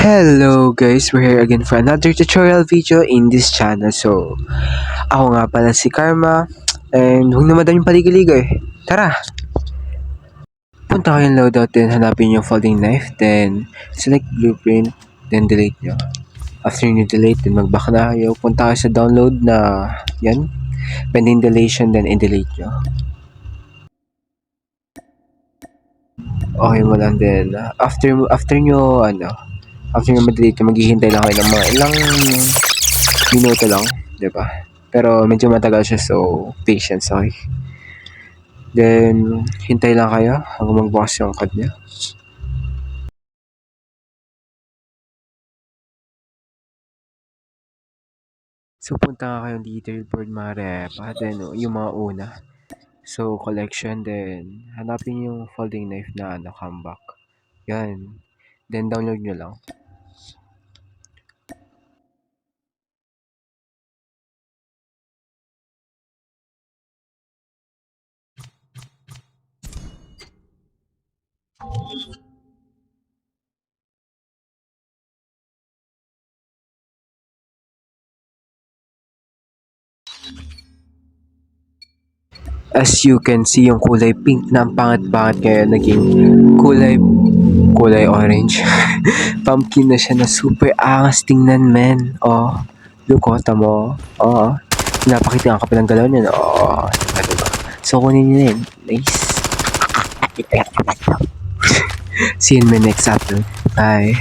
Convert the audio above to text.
Hello guys, we're here again for another tutorial video in this channel. So, ako nga pala si Karma and huwag na madaming paligoy-ligoy. Tara! Punta kayong loadout, then hanapin yung folding knife, then select blueprint, then delete nyo. After nyo delete, then mag-back na kayo. Punta kayo sa download na yan, pending deletion, then i-delete nyo. Okay mo lang, then after nyo ma-delete, maghihintay lang kayo ng mga ilang minuto lang, di ba? Pero medyo matagal siya, so patience, okay? Then, hintay lang kayo hanggang magbukas yung code niya. So, punta nga kayong detail board mga rep, then yung mga una. So, collection, then hanapin yung folding knife na comeback. Yan. Then, download nyo lang. As you can see, yung kulay pink na ang pangat-pangat kaya naging kulay orange. Pumpkin na siya na super angas tingnan, men. Oh, lukota mo. Oh, napakita ang kapilang galaw niya. Oh, diba? So, kunin niyo yun. Nice. See you in my next upload. Bye.